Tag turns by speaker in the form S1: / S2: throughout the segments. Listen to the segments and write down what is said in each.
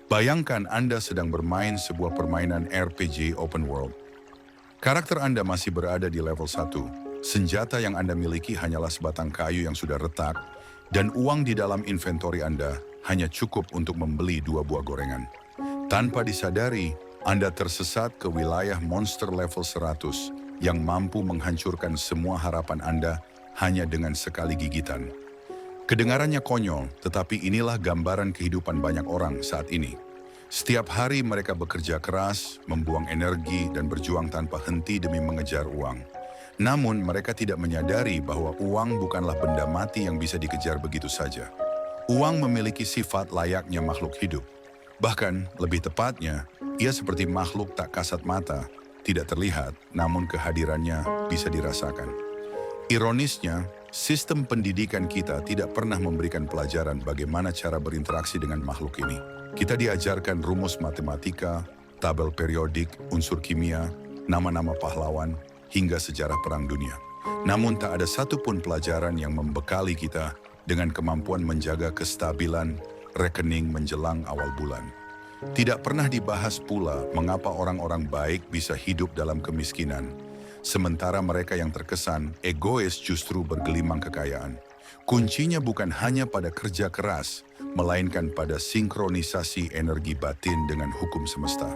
S1: Bayangkan Anda sedang bermain sebuah permainan RPG open world. Karakter Anda masih berada di level 1. Senjata yang Anda miliki hanyalah sebatang kayu yang sudah retak, dan uang di dalam inventory Anda hanya cukup untuk membeli 2 buah gorengan. Tanpa disadari, Anda tersesat ke wilayah monster level 100 yang mampu menghancurkan semua harapan Anda hanya dengan sekali gigitan. Kedengarannya konyol, tetapi inilah gambaran kehidupan banyak orang saat ini. Setiap hari mereka bekerja keras, membuang energi, dan berjuang tanpa henti demi mengejar uang. Namun mereka tidak menyadari bahwa uang bukanlah benda mati yang bisa dikejar begitu saja. Uang memiliki sifat layaknya makhluk hidup. Bahkan, lebih tepatnya, ia seperti makhluk tak kasat mata, tidak terlihat, namun kehadirannya bisa dirasakan. Ironisnya, sistem pendidikan kita tidak pernah memberikan pelajaran bagaimana cara berinteraksi dengan makhluk ini. Kita diajarkan rumus matematika, tabel periodik, unsur kimia, nama-nama pahlawan, hingga sejarah perang dunia. Namun tak ada satupun pelajaran yang membekali kita dengan kemampuan menjaga kestabilan rekening menjelang awal bulan. Tidak pernah dibahas pula mengapa orang-orang baik bisa hidup dalam kemiskinan, sementara mereka yang terkesan egois justru bergelimang kekayaan. Kuncinya bukan hanya pada kerja keras, melainkan pada sinkronisasi energi batin dengan hukum semesta.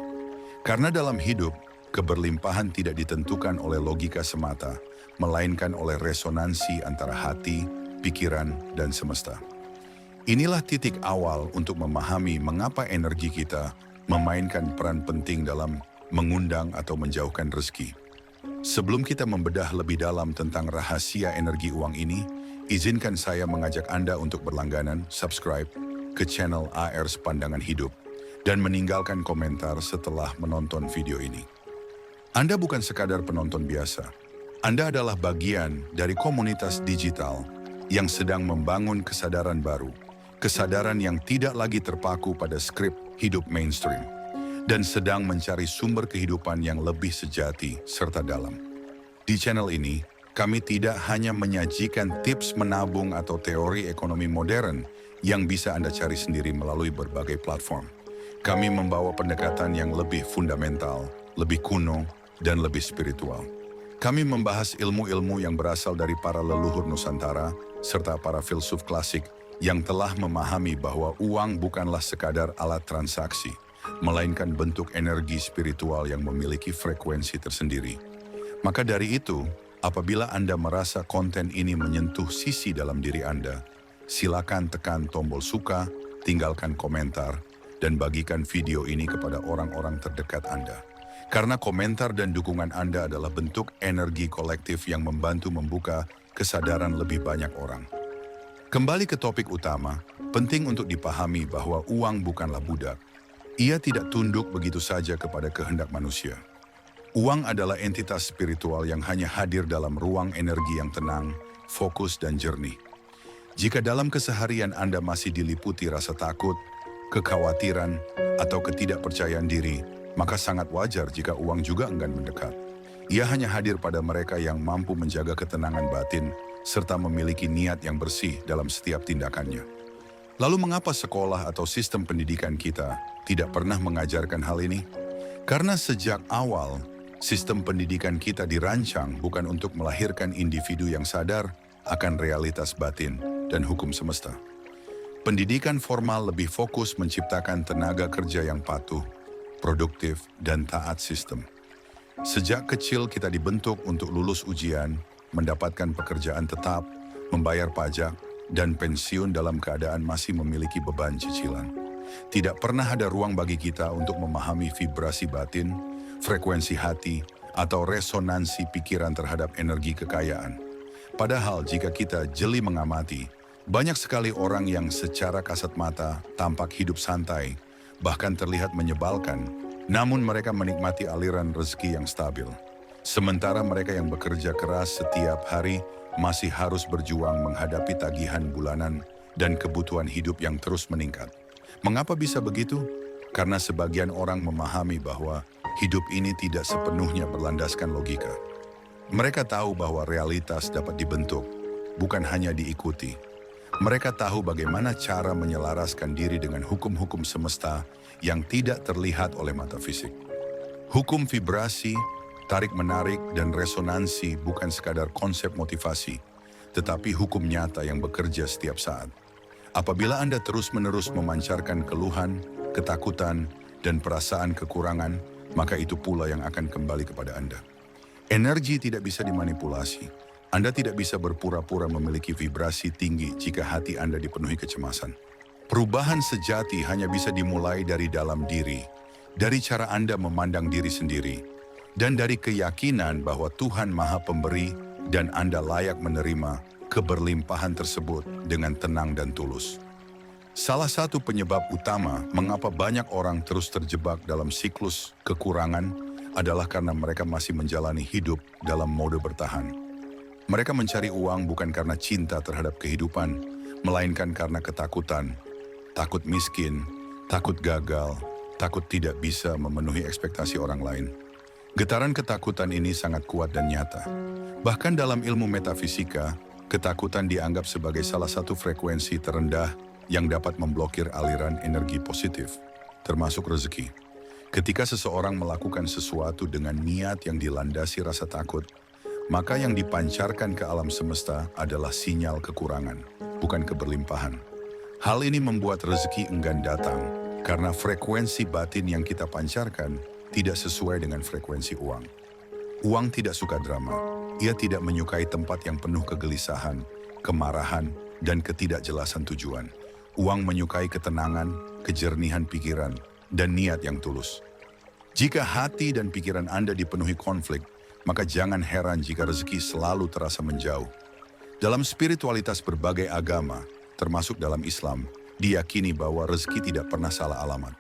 S1: Karena dalam hidup, keberlimpahan tidak ditentukan oleh logika semata, melainkan oleh resonansi antara hati, pikiran, dan semesta. Inilah titik awal untuk memahami mengapa energi kita memainkan peran penting dalam mengundang atau menjauhkan rezeki. Sebelum kita membedah lebih dalam tentang rahasia energi uang ini, izinkan saya mengajak Anda untuk berlangganan, subscribe ke channel AR Pandangan Hidup, dan meninggalkan komentar setelah menonton video ini. Anda bukan sekadar penonton biasa. Anda adalah bagian dari komunitas digital yang sedang membangun kesadaran baru, kesadaran yang tidak lagi terpaku pada skrip hidup mainstream, dan sedang mencari sumber kehidupan yang lebih sejati serta dalam. Di channel ini, kami tidak hanya menyajikan tips menabung atau teori ekonomi modern yang bisa Anda cari sendiri melalui berbagai platform. Kami membawa pendekatan yang lebih fundamental, lebih kuno, dan lebih spiritual. Kami membahas ilmu-ilmu yang berasal dari para leluhur Nusantara serta para filsuf klasik yang telah memahami bahwa uang bukanlah sekadar alat transaksi, melainkan bentuk energi spiritual yang memiliki frekuensi tersendiri. Maka dari itu, apabila Anda merasa konten ini menyentuh sisi dalam diri Anda, silakan tekan tombol suka, tinggalkan komentar, dan bagikan video ini kepada orang-orang terdekat Anda. Karena komentar dan dukungan Anda adalah bentuk energi kolektif yang membantu membuka kesadaran lebih banyak orang. Kembali ke topik utama, penting untuk dipahami bahwa uang bukanlah budak. Ia tidak tunduk begitu saja kepada kehendak manusia. Uang adalah entitas spiritual yang hanya hadir dalam ruang energi yang tenang, fokus, dan jernih. Jika dalam keseharian Anda masih diliputi rasa takut, kekhawatiran, atau ketidakpercayaan diri, maka sangat wajar jika uang juga enggan mendekat. Ia hanya hadir pada mereka yang mampu menjaga ketenangan batin, serta memiliki niat yang bersih dalam setiap tindakannya. Lalu mengapa sekolah atau sistem pendidikan kita tidak pernah mengajarkan hal ini? Karena sejak awal, sistem pendidikan kita dirancang bukan untuk melahirkan individu yang sadar akan realitas batin dan hukum semesta. Pendidikan formal lebih fokus menciptakan tenaga kerja yang patuh, produktif, dan taat sistem. Sejak kecil kita dibentuk untuk lulus ujian, mendapatkan pekerjaan tetap, membayar pajak, dan pensiun dalam keadaan masih memiliki beban cicilan. Tidak pernah ada ruang bagi kita untuk memahami vibrasi batin, frekuensi hati, atau resonansi pikiran terhadap energi kekayaan. Padahal jika kita jeli mengamati, banyak sekali orang yang secara kasat mata tampak hidup santai, bahkan terlihat menyebalkan, namun mereka menikmati aliran rezeki yang stabil. Sementara mereka yang bekerja keras setiap hari masih harus berjuang menghadapi tagihan bulanan dan kebutuhan hidup yang terus meningkat. Mengapa bisa begitu? Karena sebagian orang memahami bahwa hidup ini tidak sepenuhnya berlandaskan logika. Mereka tahu bahwa realitas dapat dibentuk, bukan hanya diikuti. Mereka tahu bagaimana cara menyelaraskan diri dengan hukum-hukum semesta yang tidak terlihat oleh mata fisik. Hukum vibrasi, tarik-menarik, dan resonansi bukan sekadar konsep motivasi, tetapi hukum nyata yang bekerja setiap saat. Apabila Anda terus-menerus memancarkan keluhan, ketakutan, dan perasaan kekurangan, maka itu pula yang akan kembali kepada Anda. Energi tidak bisa dimanipulasi. Anda tidak bisa berpura-pura memiliki vibrasi tinggi jika hati Anda dipenuhi kecemasan. Perubahan sejati hanya bisa dimulai dari dalam diri, dari cara Anda memandang diri sendiri, dan dari keyakinan bahwa Tuhan Maha Pemberi dan Anda layak menerima keberlimpahan tersebut dengan tenang dan tulus. Salah satu penyebab utama mengapa banyak orang terus terjebak dalam siklus kekurangan adalah karena mereka masih menjalani hidup dalam mode bertahan. Mereka mencari uang bukan karena cinta terhadap kehidupan, melainkan karena ketakutan, takut miskin, takut gagal, takut tidak bisa memenuhi ekspektasi orang lain. Getaran ketakutan ini sangat kuat dan nyata. Bahkan dalam ilmu metafisika, ketakutan dianggap sebagai salah satu frekuensi terendah yang dapat memblokir aliran energi positif, termasuk rezeki. Ketika seseorang melakukan sesuatu dengan niat yang dilandasi rasa takut, maka yang dipancarkan ke alam semesta adalah sinyal kekurangan, bukan keberlimpahan. Hal ini membuat rezeki enggan datang, karena frekuensi batin yang kita pancarkan tidak sesuai dengan frekuensi uang. Uang tidak suka drama, ia tidak menyukai tempat yang penuh kegelisahan, kemarahan, dan ketidakjelasan tujuan. Uang menyukai ketenangan, kejernihan pikiran, dan niat yang tulus. Jika hati dan pikiran Anda dipenuhi konflik, maka jangan heran jika rezeki selalu terasa menjauh. Dalam spiritualitas berbagai agama, termasuk dalam Islam, diyakini bahwa rezeki tidak pernah salah alamat.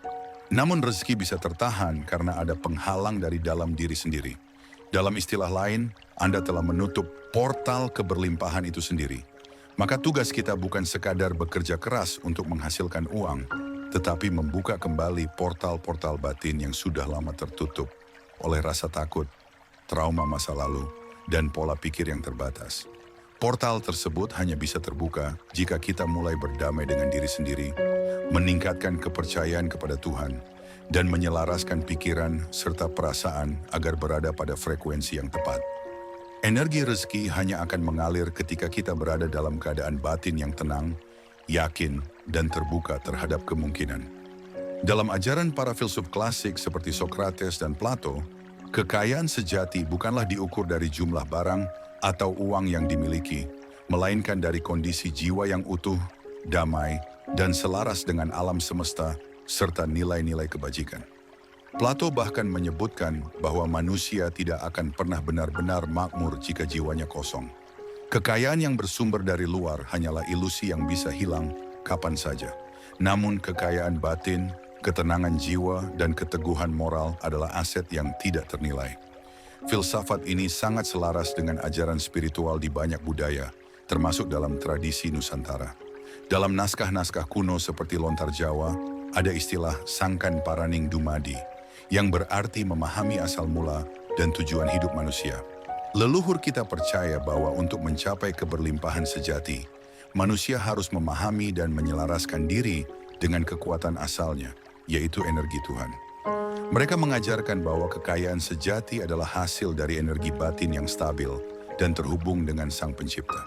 S1: Namun rezeki bisa tertahan karena ada penghalang dari dalam diri sendiri. Dalam istilah lain, Anda telah menutup portal keberlimpahan itu sendiri. Maka tugas kita bukan sekadar bekerja keras untuk menghasilkan uang, tetapi membuka kembali portal-portal batin yang sudah lama tertutup oleh rasa takut, trauma masa lalu, dan pola pikir yang terbatas. Portal tersebut hanya bisa terbuka jika kita mulai berdamai dengan diri sendiri, meningkatkan kepercayaan kepada Tuhan, dan menyelaraskan pikiran serta perasaan agar berada pada frekuensi yang tepat. Energi rezeki hanya akan mengalir ketika kita berada dalam keadaan batin yang tenang, yakin, dan terbuka terhadap kemungkinan. Dalam ajaran para filsuf klasik seperti Socrates dan Plato, kekayaan sejati bukanlah diukur dari jumlah barang atau uang yang dimiliki, melainkan dari kondisi jiwa yang utuh, damai, dan selaras dengan alam semesta, serta nilai-nilai kebajikan. Plato bahkan menyebutkan bahwa manusia tidak akan pernah benar-benar makmur jika jiwanya kosong. Kekayaan yang bersumber dari luar hanyalah ilusi yang bisa hilang kapan saja. Namun kekayaan batin, ketenangan jiwa, dan keteguhan moral adalah aset yang tidak ternilai. Filsafat ini sangat selaras dengan ajaran spiritual di banyak budaya, termasuk dalam tradisi Nusantara. Dalam naskah-naskah kuno seperti Lontar Jawa, ada istilah Sangkan Paraning Dumadi, yang berarti memahami asal mula dan tujuan hidup manusia. Leluhur kita percaya bahwa untuk mencapai keberlimpahan sejati, manusia harus memahami dan menyelaraskan diri dengan kekuatan asalnya, yaitu energi Tuhan. Mereka mengajarkan bahwa kekayaan sejati adalah hasil dari energi batin yang stabil dan terhubung dengan Sang Pencipta.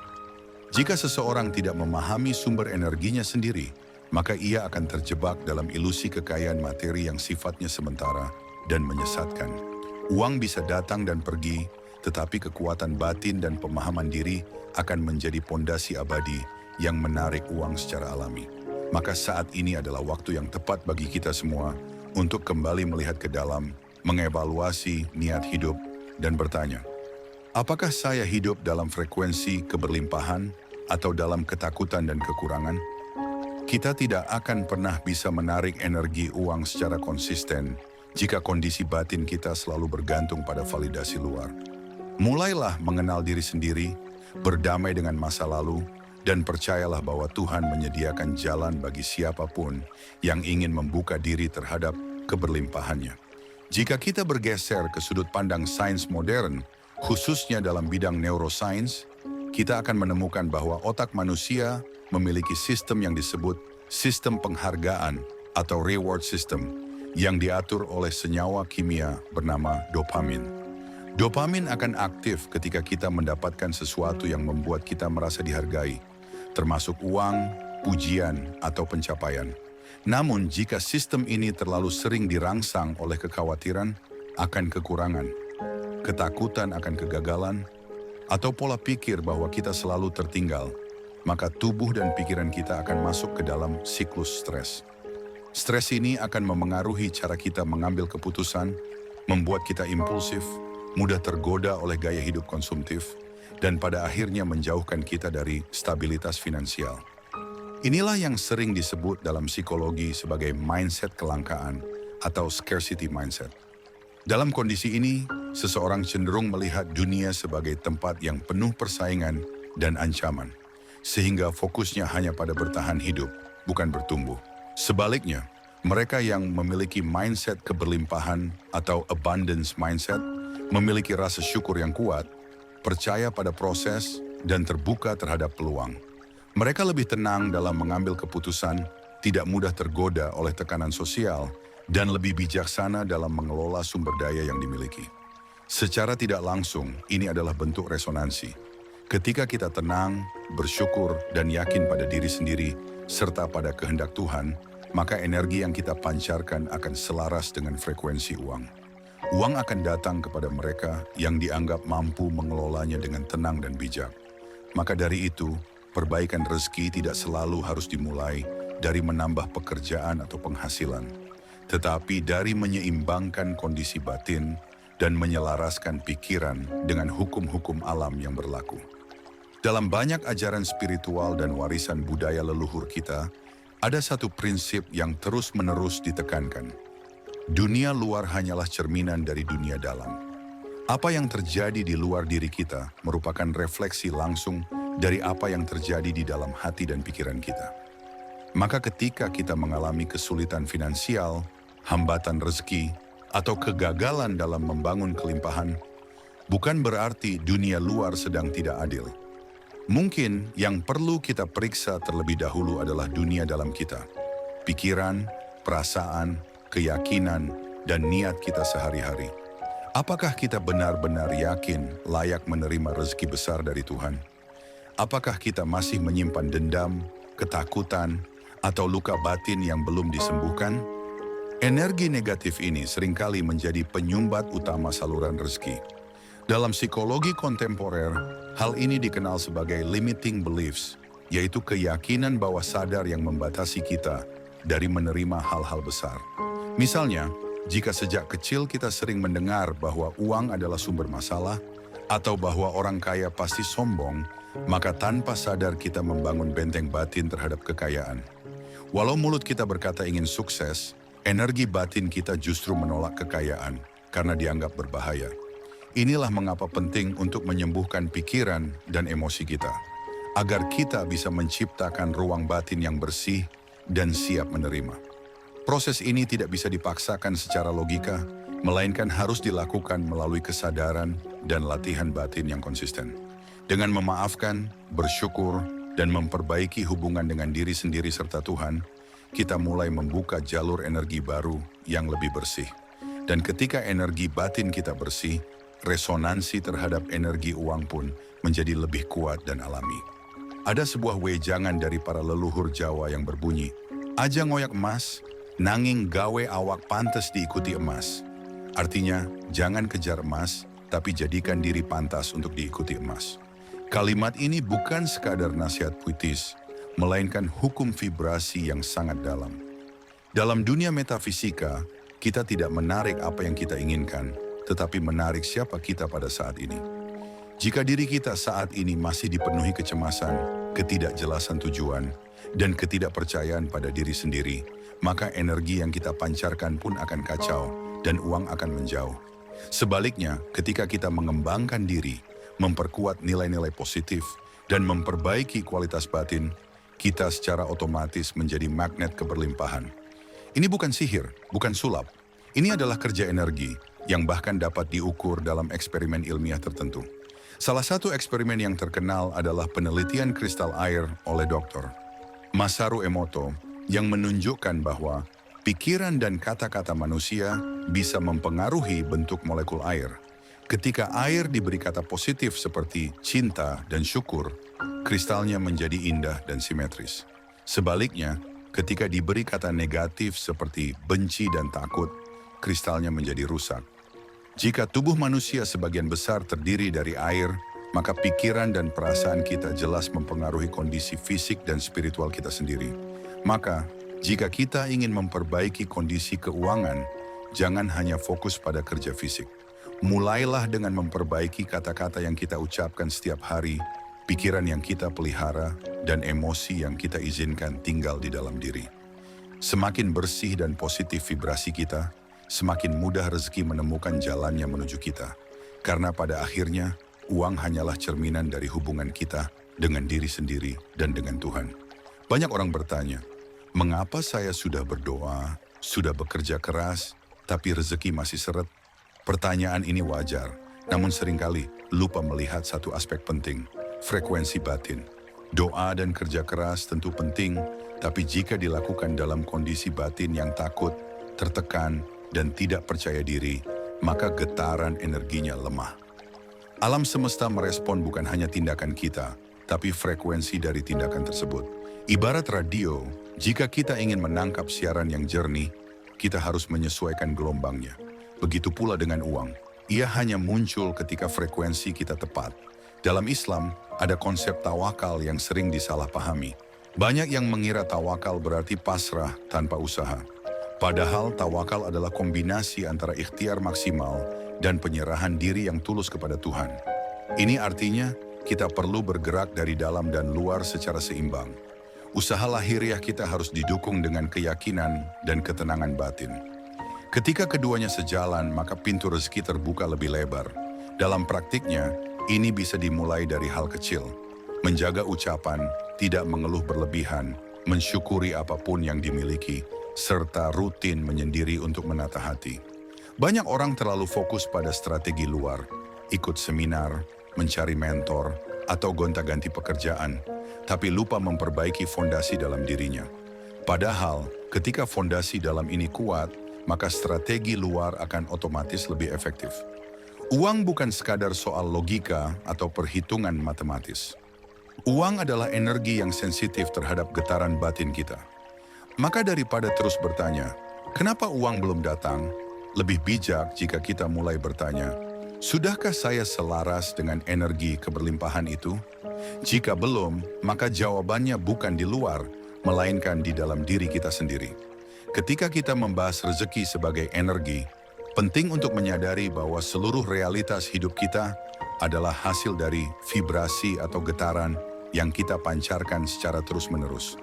S1: Jika seseorang tidak memahami sumber energinya sendiri, maka ia akan terjebak dalam ilusi kekayaan materi yang sifatnya sementara dan menyesatkan. Uang bisa datang dan pergi, tetapi kekuatan batin dan pemahaman diri akan menjadi pondasi abadi yang menarik uang secara alami. Maka saat ini adalah waktu yang tepat bagi kita semua untuk kembali melihat ke dalam, mengevaluasi niat hidup, dan bertanya, apakah saya hidup dalam frekuensi keberlimpahan atau dalam ketakutan dan kekurangan? Kita tidak akan pernah bisa menarik energi uang secara konsisten jika kondisi batin kita selalu bergantung pada validasi luar. Mulailah mengenal diri sendiri, berdamai dengan masa lalu, dan percayalah bahwa Tuhan menyediakan jalan bagi siapapun yang ingin membuka diri terhadap keberlimpahannya. Jika kita bergeser ke sudut pandang sains modern, khususnya dalam bidang neuroscience, kita akan menemukan bahwa otak manusia memiliki sistem yang disebut sistem penghargaan atau reward system yang diatur oleh senyawa kimia bernama dopamin. Dopamin akan aktif ketika kita mendapatkan sesuatu yang membuat kita merasa dihargai, termasuk uang, pujian, atau pencapaian. Namun, jika sistem ini terlalu sering dirangsang oleh kekhawatiran akan kekurangan, ketakutan akan kegagalan, atau pola pikir bahwa kita selalu tertinggal, maka tubuh dan pikiran kita akan masuk ke dalam siklus stres. Stres ini akan memengaruhi cara kita mengambil keputusan, membuat kita impulsif, mudah tergoda oleh gaya hidup konsumtif, dan pada akhirnya menjauhkan kita dari stabilitas finansial. Inilah yang sering disebut dalam psikologi sebagai mindset kelangkaan atau scarcity mindset. Dalam kondisi ini, seseorang cenderung melihat dunia sebagai tempat yang penuh persaingan dan ancaman, sehingga fokusnya hanya pada bertahan hidup, bukan bertumbuh. Sebaliknya, mereka yang memiliki mindset keberlimpahan atau abundance mindset memiliki rasa syukur yang kuat, percaya pada proses, dan terbuka terhadap peluang. Mereka lebih tenang dalam mengambil keputusan, tidak mudah tergoda oleh tekanan sosial, dan lebih bijaksana dalam mengelola sumber daya yang dimiliki. Secara tidak langsung, ini adalah bentuk resonansi. Ketika kita tenang, bersyukur, dan yakin pada diri sendiri, serta pada kehendak Tuhan, maka energi yang kita pancarkan akan selaras dengan frekuensi uang. Uang akan datang kepada mereka yang dianggap mampu mengelolanya dengan tenang dan bijak. Maka dari itu, perbaikan rezeki tidak selalu harus dimulai dari menambah pekerjaan atau penghasilan, tetapi dari menyeimbangkan kondisi batin dan menyelaraskan pikiran dengan hukum-hukum alam yang berlaku. Dalam banyak ajaran spiritual dan warisan budaya leluhur kita, ada satu prinsip yang terus-menerus ditekankan. Dunia luar hanyalah cerminan dari dunia dalam. Apa yang terjadi di luar diri kita merupakan refleksi langsung dari apa yang terjadi di dalam hati dan pikiran kita. Maka ketika kita mengalami kesulitan finansial, hambatan rezeki, atau kegagalan dalam membangun kelimpahan, bukan berarti dunia luar sedang tidak adil. Mungkin yang perlu kita periksa terlebih dahulu adalah dunia dalam kita. Pikiran, perasaan, keyakinan, dan niat kita sehari-hari. Apakah kita benar-benar yakin layak menerima rezeki besar dari Tuhan? Apakah kita masih menyimpan dendam, ketakutan, atau luka batin yang belum disembuhkan? Energi negatif ini seringkali menjadi penyumbat utama saluran rezeki. Dalam psikologi kontemporer, hal ini dikenal sebagai limiting beliefs, yaitu keyakinan bawah sadar yang membatasi kita dari menerima hal-hal besar. Misalnya, jika sejak kecil kita sering mendengar bahwa uang adalah sumber masalah, atau bahwa orang kaya pasti sombong, maka tanpa sadar kita membangun benteng batin terhadap kekayaan. Walau mulut kita berkata ingin sukses, energi batin kita justru menolak kekayaan karena dianggap berbahaya. Inilah mengapa penting untuk menyembuhkan pikiran dan emosi kita, agar kita bisa menciptakan ruang batin yang bersih dan siap menerima. Proses ini tidak bisa dipaksakan secara logika, melainkan harus dilakukan melalui kesadaran dan latihan batin yang konsisten. Dengan memaafkan, bersyukur, dan memperbaiki hubungan dengan diri sendiri serta Tuhan, kita mulai membuka jalur energi baru yang lebih bersih. Dan ketika energi batin kita bersih, resonansi terhadap energi uang pun menjadi lebih kuat dan alami. Ada sebuah wejangan dari para leluhur Jawa yang berbunyi, "Aja ngoyak emas, nanging gawe awak pantes diikuti emas." Artinya, jangan kejar emas, tapi jadikan diri pantas untuk diikuti emas. Kalimat ini bukan sekadar nasihat puitis, melainkan hukum vibrasi yang sangat dalam. Dalam dunia metafisika, kita tidak menarik apa yang kita inginkan, tetapi menarik siapa kita pada saat ini. Jika diri kita saat ini masih dipenuhi kecemasan, ketidakjelasan tujuan, dan ketidakpercayaan pada diri sendiri, maka energi yang kita pancarkan pun akan kacau dan uang akan menjauh. Sebaliknya, ketika kita mengembangkan diri, memperkuat nilai-nilai positif, dan memperbaiki kualitas batin, kita secara otomatis menjadi magnet keberlimpahan. Ini bukan sihir, bukan sulap. Ini adalah kerja energi yang bahkan dapat diukur dalam eksperimen ilmiah tertentu. Salah satu eksperimen yang terkenal adalah penelitian kristal air oleh Dr. Masaru Emoto yang menunjukkan bahwa pikiran dan kata-kata manusia bisa mempengaruhi bentuk molekul air. Ketika air diberi kata positif seperti cinta dan syukur, kristalnya menjadi indah dan simetris. Sebaliknya, ketika diberi kata negatif seperti benci dan takut, kristalnya menjadi rusak. Jika tubuh manusia sebagian besar terdiri dari air, maka pikiran dan perasaan kita jelas mempengaruhi kondisi fisik dan spiritual kita sendiri. Maka, jika kita ingin memperbaiki kondisi keuangan, jangan hanya fokus pada kerja fisik. Mulailah dengan memperbaiki kata-kata yang kita ucapkan setiap hari, pikiran yang kita pelihara, dan emosi yang kita izinkan tinggal di dalam diri. Semakin bersih dan positif vibrasi kita, semakin mudah rezeki menemukan jalannya menuju kita. Karena pada akhirnya, uang hanyalah cerminan dari hubungan kita dengan diri sendiri dan dengan Tuhan. Banyak orang bertanya, mengapa saya sudah berdoa, sudah bekerja keras, tapi rezeki masih seret? Pertanyaan ini wajar, namun seringkali lupa melihat satu aspek penting, frekuensi batin. Doa dan kerja keras tentu penting, tapi jika dilakukan dalam kondisi batin yang takut, tertekan, dan tidak percaya diri, maka getaran energinya lemah. Alam semesta merespon bukan hanya tindakan kita, tapi frekuensi dari tindakan tersebut. Ibarat radio, jika kita ingin menangkap siaran yang jernih, kita harus menyesuaikan gelombangnya. Begitu pula dengan uang, ia hanya muncul ketika frekuensi kita tepat. Dalam Islam, ada konsep tawakal yang sering disalahpahami. Banyak yang mengira tawakal berarti pasrah tanpa usaha. Padahal tawakal adalah kombinasi antara ikhtiar maksimal dan penyerahan diri yang tulus kepada Tuhan. Ini artinya kita perlu bergerak dari dalam dan luar secara seimbang. Usaha lahiriah kita harus didukung dengan keyakinan dan ketenangan batin. Ketika keduanya sejalan, maka pintu rezeki terbuka lebih lebar. Dalam praktiknya, ini bisa dimulai dari hal kecil. Menjaga ucapan, tidak mengeluh berlebihan, mensyukuri apapun yang dimiliki, serta rutin menyendiri untuk menata hati. Banyak orang terlalu fokus pada strategi luar, ikut seminar, mencari mentor, atau gonta-ganti pekerjaan, tapi lupa memperbaiki fondasi dalam dirinya. Padahal, ketika fondasi dalam ini kuat, maka strategi luar akan otomatis lebih efektif. Uang bukan sekadar soal logika atau perhitungan matematis. Uang adalah energi yang sensitif terhadap getaran batin kita. Maka daripada terus bertanya, kenapa uang belum datang? Lebih bijak jika kita mulai bertanya, sudahkah saya selaras dengan energi keberlimpahan itu? Jika belum, maka jawabannya bukan di luar, melainkan di dalam diri kita sendiri. Ketika kita membahas rezeki sebagai energi, penting untuk menyadari bahwa seluruh realitas hidup kita adalah hasil dari vibrasi atau getaran yang kita pancarkan secara terus-menerus.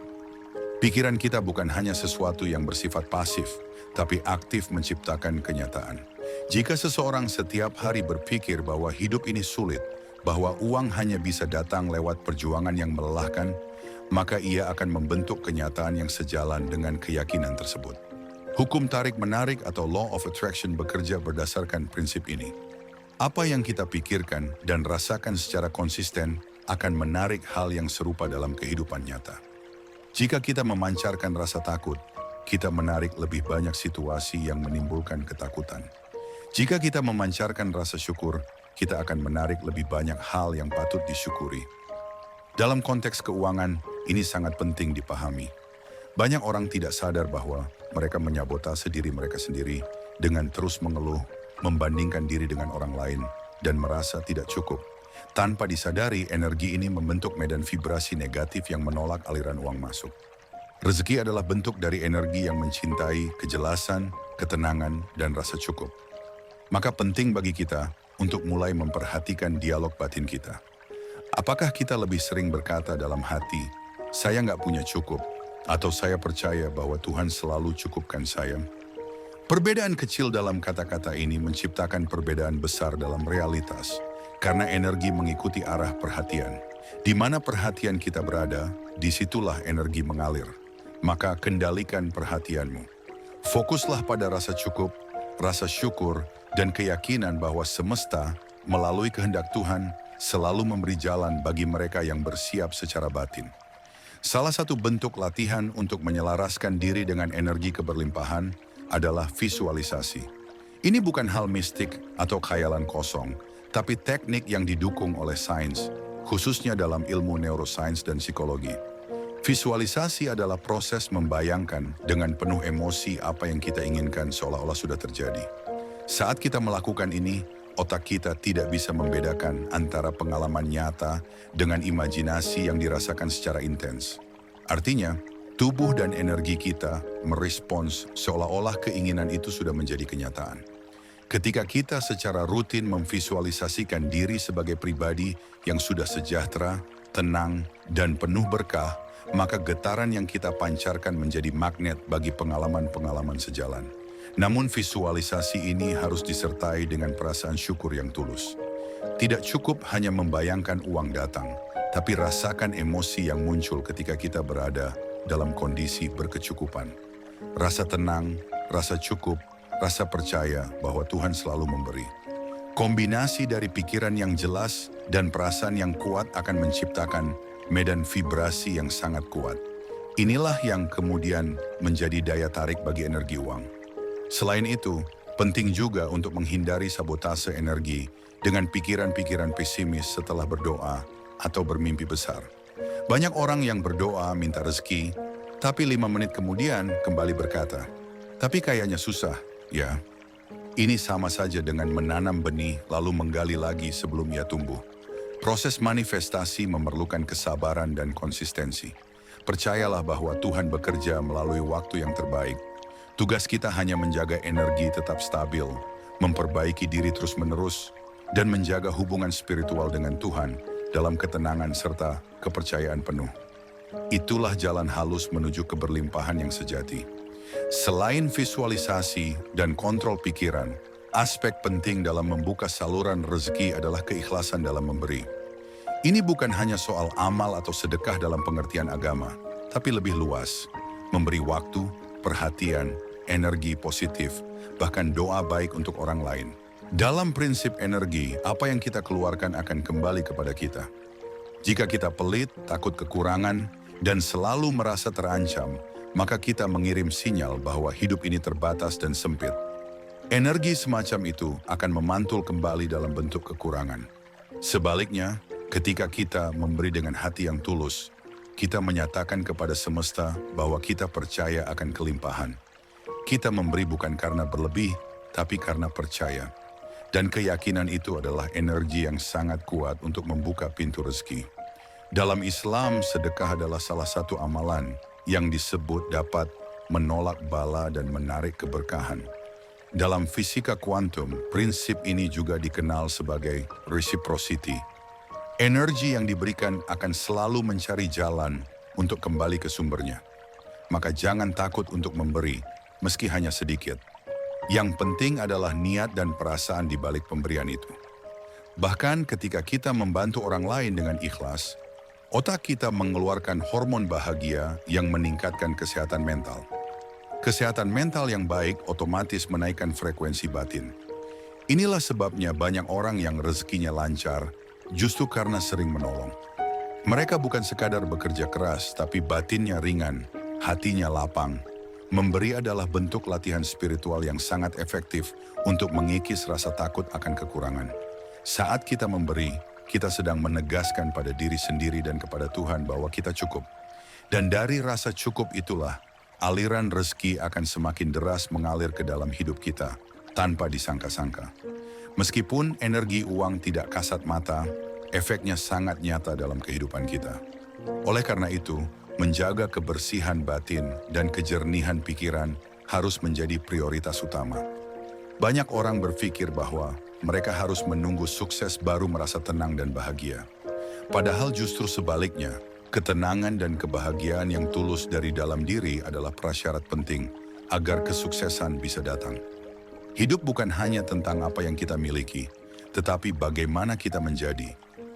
S1: Pikiran kita bukan hanya sesuatu yang bersifat pasif, tapi aktif menciptakan kenyataan. Jika seseorang setiap hari berpikir bahwa hidup ini sulit, bahwa uang hanya bisa datang lewat perjuangan yang melelahkan, maka ia akan membentuk kenyataan yang sejalan dengan keyakinan tersebut. Hukum tarik-menarik atau Law of Attraction bekerja berdasarkan prinsip ini. Apa yang kita pikirkan dan rasakan secara konsisten akan menarik hal yang serupa dalam kehidupan nyata. Jika kita memancarkan rasa takut, kita menarik lebih banyak situasi yang menimbulkan ketakutan. Jika kita memancarkan rasa syukur, kita akan menarik lebih banyak hal yang patut disyukuri. Dalam konteks keuangan, ini sangat penting dipahami. Banyak orang tidak sadar bahwa mereka menyabotase diri mereka sendiri dengan terus mengeluh, membandingkan diri dengan orang lain, dan merasa tidak cukup. Tanpa disadari, energi ini membentuk medan vibrasi negatif yang menolak aliran uang masuk. Rezeki adalah bentuk dari energi yang mencintai kejelasan, ketenangan, dan rasa cukup. Maka penting bagi kita untuk mulai memperhatikan dialog batin kita. Apakah kita lebih sering berkata dalam hati, saya nggak punya cukup, atau saya percaya bahwa Tuhan selalu cukupkan saya? Perbedaan kecil dalam kata-kata ini menciptakan perbedaan besar dalam realitas, karena energi mengikuti arah perhatian. Di mana perhatian kita berada, disitulah energi mengalir. Maka kendalikan perhatianmu. Fokuslah pada rasa cukup, rasa syukur, dan keyakinan bahwa semesta, melalui kehendak Tuhan, selalu memberi jalan bagi mereka yang bersiap secara batin. Salah satu bentuk latihan untuk menyelaraskan diri dengan energi keberlimpahan adalah visualisasi. Ini bukan hal mistik atau khayalan kosong, tapi teknik yang didukung oleh sains, khususnya dalam ilmu neuroscience dan psikologi. Visualisasi adalah proses membayangkan dengan penuh emosi apa yang kita inginkan seolah-olah sudah terjadi. Saat kita melakukan ini, otak kita tidak bisa membedakan antara pengalaman nyata dengan imajinasi yang dirasakan secara intens. Artinya, tubuh dan energi kita merespons seolah-olah keinginan itu sudah menjadi kenyataan. Ketika kita secara rutin memvisualisasikan diri sebagai pribadi yang sudah sejahtera, tenang, dan penuh berkah, maka getaran yang kita pancarkan menjadi magnet bagi pengalaman-pengalaman sejalan. Namun visualisasi ini harus disertai dengan perasaan syukur yang tulus. Tidak cukup hanya membayangkan uang datang, tapi rasakan emosi yang muncul ketika kita berada dalam kondisi berkecukupan. Rasa tenang, rasa cukup, rasa percaya bahwa Tuhan selalu memberi. Kombinasi dari pikiran yang jelas dan perasaan yang kuat akan menciptakan medan vibrasi yang sangat kuat. Inilah yang kemudian menjadi daya tarik bagi energi uang. Selain itu, penting juga untuk menghindari sabotase energi dengan pikiran-pikiran pesimis setelah berdoa atau bermimpi besar. Banyak orang yang berdoa minta rezeki, tapi 5 menit kemudian kembali berkata, "Tapi kayaknya susah, ya." Ini sama saja dengan menanam benih lalu menggali lagi sebelum ia tumbuh. Proses manifestasi memerlukan kesabaran dan konsistensi. Percayalah bahwa Tuhan bekerja melalui waktu yang terbaik. Tugas kita hanya menjaga energi tetap stabil, memperbaiki diri terus-menerus, dan menjaga hubungan spiritual dengan Tuhan dalam ketenangan serta kepercayaan penuh. Itulah jalan halus menuju keberlimpahan yang sejati. Selain visualisasi dan kontrol pikiran, aspek penting dalam membuka saluran rezeki adalah keikhlasan dalam memberi. Ini bukan hanya soal amal atau sedekah dalam pengertian agama, tapi lebih luas. Memberi waktu, perhatian, energi positif, bahkan doa baik untuk orang lain. Dalam prinsip energi, apa yang kita keluarkan akan kembali kepada kita. Jika kita pelit, takut kekurangan, dan selalu merasa terancam, maka kita mengirim sinyal bahwa hidup ini terbatas dan sempit. Energi semacam itu akan memantul kembali dalam bentuk kekurangan. Sebaliknya, ketika kita memberi dengan hati yang tulus, kita menyatakan kepada semesta bahwa kita percaya akan kelimpahan. Kita memberi bukan karena berlebih, tapi karena percaya. Dan keyakinan itu adalah energi yang sangat kuat untuk membuka pintu rezeki. Dalam Islam, sedekah adalah salah satu amalan yang disebut dapat menolak bala dan menarik keberkahan. Dalam fisika kuantum, prinsip ini juga dikenal sebagai reciprocity. Energi yang diberikan akan selalu mencari jalan untuk kembali ke sumbernya. Maka jangan takut untuk memberi, meski hanya sedikit. Yang penting adalah niat dan perasaan di balik pemberian itu. Bahkan ketika kita membantu orang lain dengan ikhlas, otak kita mengeluarkan hormon bahagia yang meningkatkan kesehatan mental. Kesehatan mental yang baik otomatis menaikkan frekuensi batin. Inilah sebabnya banyak orang yang rezekinya lancar, justru karena sering menolong. Mereka bukan sekadar bekerja keras, tapi batinnya ringan, hatinya lapang. Memberi adalah bentuk latihan spiritual yang sangat efektif untuk mengikis rasa takut akan kekurangan. Saat kita memberi, kita sedang menegaskan pada diri sendiri dan kepada Tuhan bahwa kita cukup. Dan dari rasa cukup itulah, aliran rezeki akan semakin deras mengalir ke dalam hidup kita, tanpa disangka-sangka. Meskipun energi uang tidak kasat mata, efeknya sangat nyata dalam kehidupan kita. Oleh karena itu, menjaga kebersihan batin dan kejernihan pikiran harus menjadi prioritas utama. Banyak orang berpikir bahwa mereka harus menunggu sukses baru merasa tenang dan bahagia. Padahal justru sebaliknya, ketenangan dan kebahagiaan yang tulus dari dalam diri adalah prasyarat penting agar kesuksesan bisa datang. Hidup bukan hanya tentang apa yang kita miliki, tetapi bagaimana kita menjadi.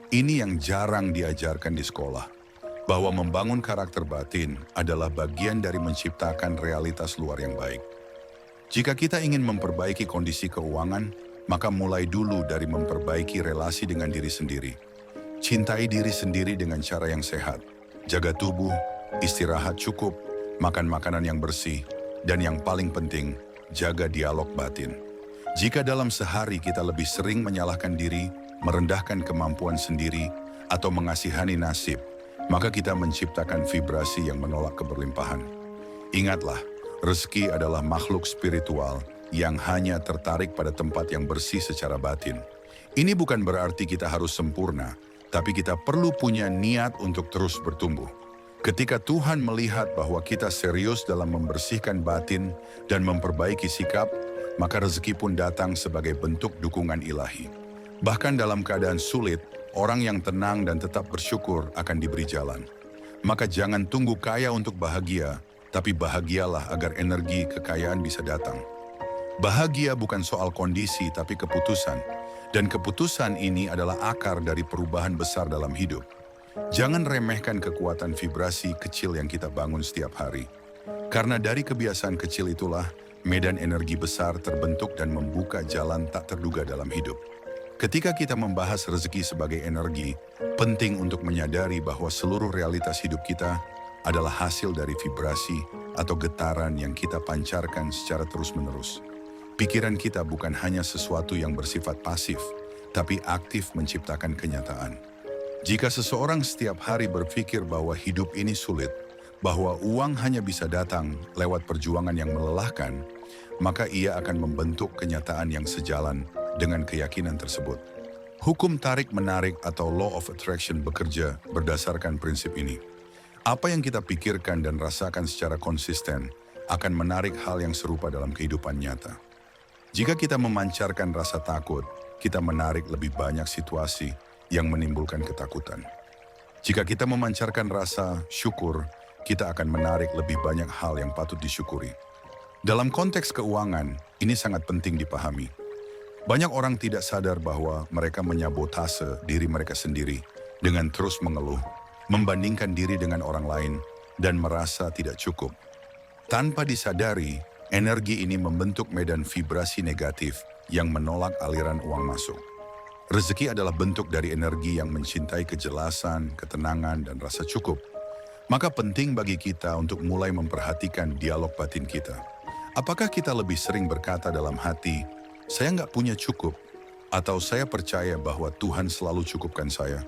S1: Ini yang jarang diajarkan di sekolah. Bahwa membangun karakter batin adalah bagian dari menciptakan realitas luar yang baik. Jika kita ingin memperbaiki kondisi keuangan, maka mulai dulu dari memperbaiki relasi dengan diri sendiri. Cintai diri sendiri dengan cara yang sehat. Jaga tubuh, istirahat cukup, makan makanan yang bersih, dan yang paling penting, jaga dialog batin. Jika dalam sehari kita lebih sering menyalahkan diri, merendahkan kemampuan sendiri, atau mengasihani nasib, maka kita menciptakan vibrasi yang menolak keberlimpahan. Ingatlah, rezeki adalah makhluk spiritual yang hanya tertarik pada tempat yang bersih secara batin. Ini bukan berarti kita harus sempurna, tapi kita perlu punya niat untuk terus bertumbuh. Ketika Tuhan melihat bahwa kita serius dalam membersihkan batin dan memperbaiki sikap, maka rezeki pun datang sebagai bentuk dukungan ilahi. Bahkan dalam keadaan sulit, orang yang tenang dan tetap bersyukur akan diberi jalan. Maka jangan tunggu kaya untuk bahagia, tapi bahagialah agar energi kekayaan bisa datang. Bahagia bukan soal kondisi, tapi keputusan. Dan keputusan ini adalah akar dari perubahan besar dalam hidup. Jangan remehkan kekuatan vibrasi kecil yang kita bangun setiap hari. Karena dari kebiasaan kecil itulah, medan energi besar terbentuk dan membuka jalan tak terduga dalam hidup. Ketika kita membahas rezeki sebagai energi, penting untuk menyadari bahwa seluruh realitas hidup kita adalah hasil dari vibrasi atau getaran yang kita pancarkan secara terus-menerus. Pikiran kita bukan hanya sesuatu yang bersifat pasif, tapi aktif menciptakan kenyataan. Jika seseorang setiap hari berpikir bahwa hidup ini sulit, bahwa uang hanya bisa datang lewat perjuangan yang melelahkan, maka ia akan membentuk kenyataan yang sejalan dengan keyakinan tersebut. Hukum tarik-menarik atau Law of Attraction bekerja berdasarkan prinsip ini. Apa yang kita pikirkan dan rasakan secara konsisten akan menarik hal yang serupa dalam kehidupan nyata. Jika kita memancarkan rasa takut, kita menarik lebih banyak situasi yang menimbulkan ketakutan. Jika kita memancarkan rasa syukur, kita akan menarik lebih banyak hal yang patut disyukuri. Dalam konteks keuangan, ini sangat penting dipahami. Banyak orang tidak sadar bahwa mereka menyabotase diri mereka sendiri dengan terus mengeluh, membandingkan diri dengan orang lain, dan merasa tidak cukup. Tanpa disadari, energi ini membentuk medan vibrasi negatif yang menolak aliran uang masuk. Rezeki adalah bentuk dari energi yang mencintai kejelasan, ketenangan, dan rasa cukup. Maka penting bagi kita untuk mulai memperhatikan dialog batin kita. Apakah kita lebih sering berkata dalam hati, "Saya nggak punya cukup," atau "Saya percaya bahwa Tuhan selalu cukupkan saya"?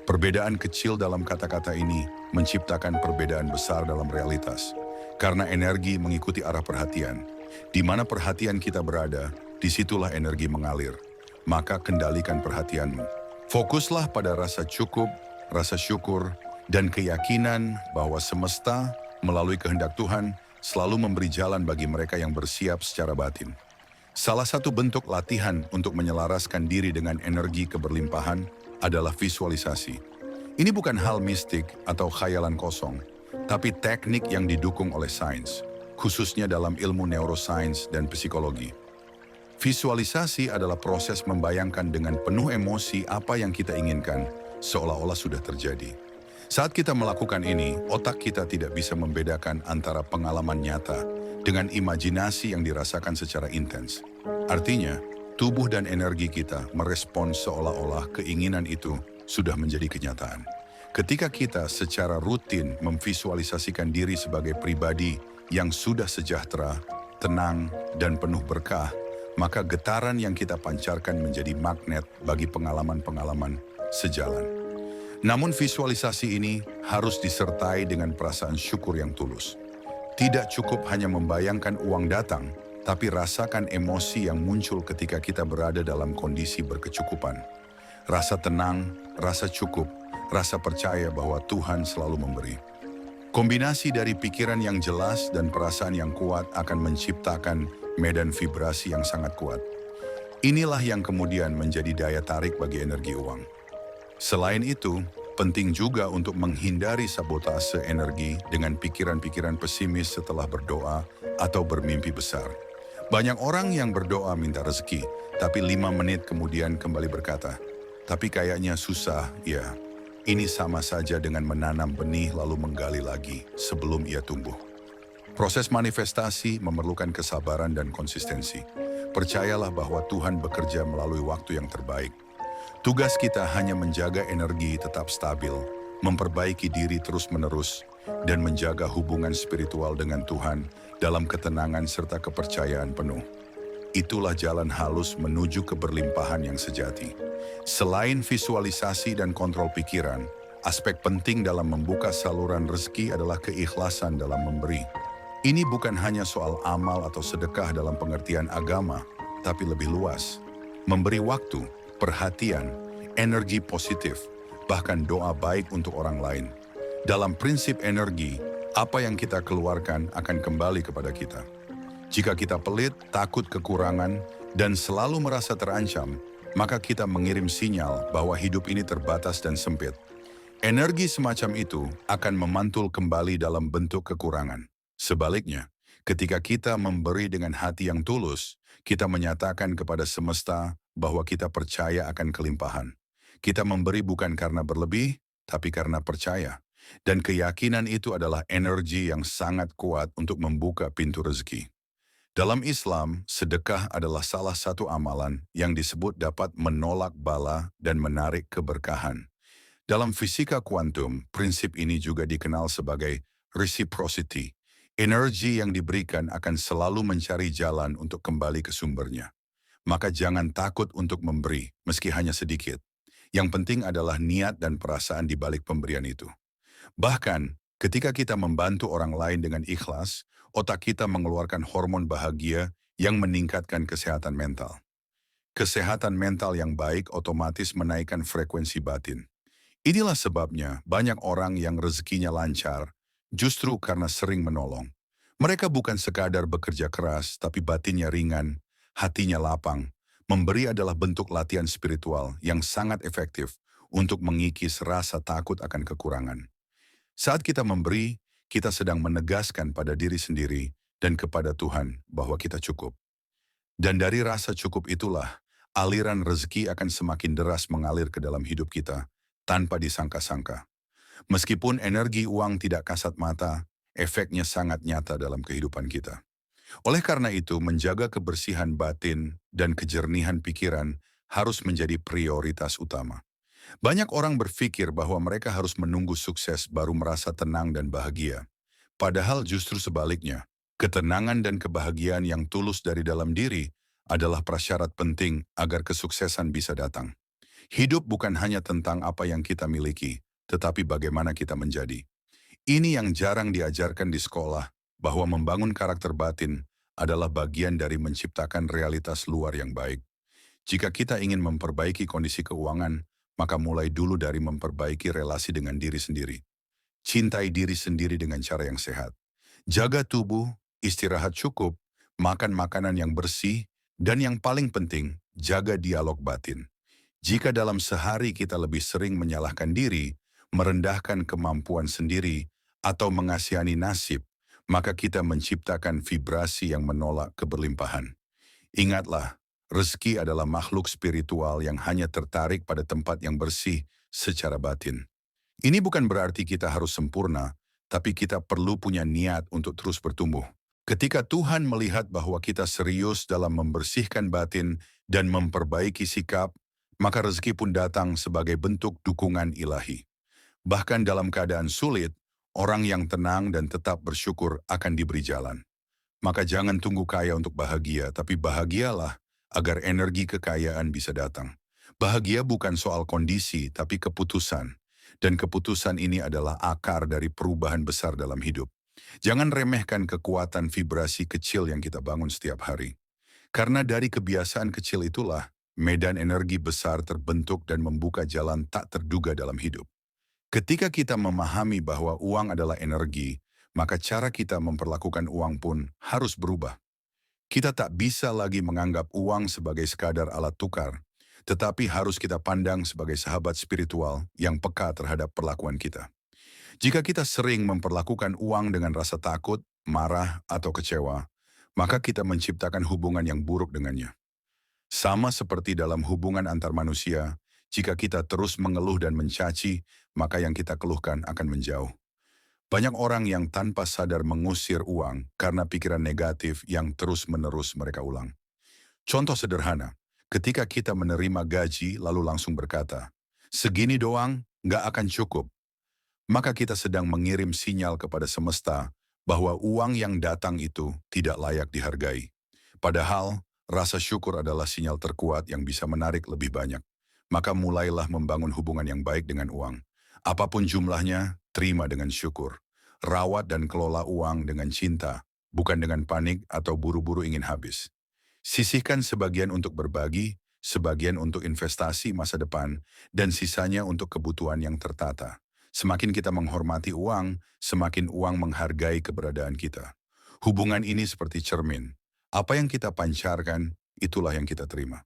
S1: Perbedaan kecil dalam kata-kata ini menciptakan perbedaan besar dalam realitas. Karena energi mengikuti arah perhatian. Di mana perhatian kita berada, disitulah energi mengalir. Maka kendalikan perhatianmu. Fokuslah pada rasa cukup, rasa syukur, dan keyakinan bahwa semesta melalui kehendak Tuhan selalu memberi jalan bagi mereka yang bersiap secara batin. Salah satu bentuk latihan untuk menyelaraskan diri dengan energi keberlimpahan adalah visualisasi. Ini bukan hal mistik atau khayalan kosong, tapi teknik yang didukung oleh sains, khususnya dalam ilmu neuroscience dan psikologi. Visualisasi adalah proses membayangkan dengan penuh emosi apa yang kita inginkan, seolah-olah sudah terjadi. Saat kita melakukan ini, otak kita tidak bisa membedakan antara pengalaman nyata dengan imajinasi yang dirasakan secara intens. Artinya, tubuh dan energi kita merespons seolah-olah keinginan itu sudah menjadi kenyataan. Ketika kita secara rutin memvisualisasikan diri sebagai pribadi yang sudah sejahtera, tenang, dan penuh berkah, maka getaran yang kita pancarkan menjadi magnet bagi pengalaman-pengalaman sejalan. Namun visualisasi ini harus disertai dengan perasaan syukur yang tulus. Tidak cukup hanya membayangkan uang datang, tapi rasakan emosi yang muncul ketika kita berada dalam kondisi berkecukupan. Rasa tenang, rasa cukup, rasa percaya bahwa Tuhan selalu memberi. Kombinasi dari pikiran yang jelas dan perasaan yang kuat akan menciptakan medan vibrasi yang sangat kuat. Inilah yang kemudian menjadi daya tarik bagi energi uang. Selain itu, penting juga untuk menghindari sabotase energi dengan pikiran-pikiran pesimis setelah berdoa atau bermimpi besar. Banyak orang yang berdoa minta rezeki, tapi 5 menit kemudian kembali berkata, "Tapi kayaknya susah, ya." Ini sama saja dengan menanam benih lalu menggali lagi sebelum ia tumbuh. Proses manifestasi memerlukan kesabaran dan konsistensi. Percayalah bahwa Tuhan bekerja melalui waktu yang terbaik. Tugas kita hanya menjaga energi tetap stabil, memperbaiki diri terus-menerus, dan menjaga hubungan spiritual dengan Tuhan dalam ketenangan serta kepercayaan penuh. Itulah jalan halus menuju keberlimpahan yang sejati. Selain visualisasi dan kontrol pikiran, aspek penting dalam membuka saluran rezeki adalah keikhlasan dalam memberi. Ini bukan hanya soal amal atau sedekah dalam pengertian agama, tapi lebih luas. Memberi waktu, perhatian, energi positif, bahkan doa baik untuk orang lain. Dalam prinsip energi, apa yang kita keluarkan akan kembali kepada kita. Jika kita pelit, takut kekurangan, dan selalu merasa terancam, maka kita mengirim sinyal bahwa hidup ini terbatas dan sempit. Energi semacam itu akan memantul kembali dalam bentuk kekurangan. Sebaliknya, ketika kita memberi dengan hati yang tulus, kita menyatakan kepada semesta bahwa kita percaya akan kelimpahan. Kita memberi bukan karena berlebih, tapi karena percaya. Dan keyakinan itu adalah energi yang sangat kuat untuk membuka pintu rezeki. Dalam Islam, sedekah adalah salah satu amalan yang disebut dapat menolak bala dan menarik keberkahan. Dalam fisika kuantum, prinsip ini juga dikenal sebagai reciprocity. Energi yang diberikan akan selalu mencari jalan untuk kembali ke sumbernya. Maka jangan takut untuk memberi, meski hanya sedikit. Yang penting adalah niat dan perasaan di balik pemberian itu. Bahkan, ketika kita membantu orang lain dengan ikhlas, otak kita mengeluarkan hormon bahagia yang meningkatkan kesehatan mental. Kesehatan mental yang baik otomatis menaikkan frekuensi batin. Inilah sebabnya banyak orang yang rezekinya lancar, justru karena sering menolong. Mereka bukan sekadar bekerja keras, tapi batinnya ringan, hatinya lapang. Memberi adalah bentuk latihan spiritual yang sangat efektif untuk mengikis rasa takut akan kekurangan. Saat kita memberi, kita sedang menegaskan pada diri sendiri dan kepada Tuhan bahwa kita cukup. Dan dari rasa cukup itulah, aliran rezeki akan semakin deras mengalir ke dalam hidup kita, tanpa disangka-sangka. Meskipun energi uang tidak kasat mata, efeknya sangat nyata dalam kehidupan kita. Oleh karena itu, menjaga kebersihan batin dan kejernihan pikiran harus menjadi prioritas utama. Banyak orang berpikir bahwa mereka harus menunggu sukses baru merasa tenang dan bahagia. Padahal justru sebaliknya, ketenangan dan kebahagiaan yang tulus dari dalam diri adalah prasyarat penting agar kesuksesan bisa datang. Hidup bukan hanya tentang apa yang kita miliki, tetapi bagaimana kita menjadi. Ini yang jarang diajarkan di sekolah, bahwa membangun karakter batin adalah bagian dari menciptakan realitas luar yang baik. Jika kita ingin memperbaiki kondisi keuangan, maka mulai dulu dari memperbaiki relasi dengan diri sendiri. Cintai diri sendiri dengan cara yang sehat. Jaga tubuh, istirahat cukup, makan makanan yang bersih, dan yang paling penting, jaga dialog batin. Jika dalam sehari kita lebih sering menyalahkan diri, merendahkan kemampuan sendiri, atau mengasihani nasib, maka kita menciptakan vibrasi yang menolak keberlimpahan. Ingatlah, rezeki adalah makhluk spiritual yang hanya tertarik pada tempat yang bersih secara batin. Ini bukan berarti kita harus sempurna, tapi kita perlu punya niat untuk terus bertumbuh. Ketika Tuhan melihat bahwa kita serius dalam membersihkan batin dan memperbaiki sikap, maka rezeki pun datang sebagai bentuk dukungan ilahi. Bahkan dalam keadaan sulit, orang yang tenang dan tetap bersyukur akan diberi jalan. Maka jangan tunggu kaya untuk bahagia, tapi bahagialah agar energi kekayaan bisa datang. Bahagia bukan soal kondisi, tapi keputusan. Dan keputusan ini adalah akar dari perubahan besar dalam hidup. Jangan remehkan kekuatan vibrasi kecil yang kita bangun setiap hari. Karena dari kebiasaan kecil itulah, medan energi besar terbentuk dan membuka jalan tak terduga dalam hidup. Ketika kita memahami bahwa uang adalah energi, maka cara kita memperlakukan uang pun harus berubah. Kita tak bisa lagi menganggap uang sebagai sekadar alat tukar, tetapi harus kita pandang sebagai sahabat spiritual yang peka terhadap perlakuan kita. Jika kita sering memperlakukan uang dengan rasa takut, marah, atau kecewa, maka kita menciptakan hubungan yang buruk dengannya. Sama seperti dalam hubungan antar manusia, jika kita terus mengeluh dan mencaci, maka yang kita keluhkan akan menjauh. Banyak orang yang tanpa sadar mengusir uang karena pikiran negatif yang terus-menerus mereka ulang. Contoh sederhana, Ketika kita menerima gaji lalu langsung berkata, segini doang nggak akan cukup, maka kita sedang mengirim sinyal kepada semesta bahwa uang yang datang itu tidak layak dihargai. Padahal, rasa syukur adalah sinyal terkuat yang bisa menarik lebih banyak. Maka mulailah membangun hubungan yang baik dengan uang. Apapun jumlahnya, terima dengan syukur. Rawat dan kelola uang dengan cinta, bukan dengan panik atau buru-buru ingin habis. Sisihkan sebagian untuk berbagi, sebagian untuk investasi masa depan, dan sisanya untuk kebutuhan yang tertata. Semakin kita menghormati uang, semakin uang menghargai keberadaan kita. Hubungan ini seperti cermin. Apa yang kita pancarkan, itulah yang kita terima.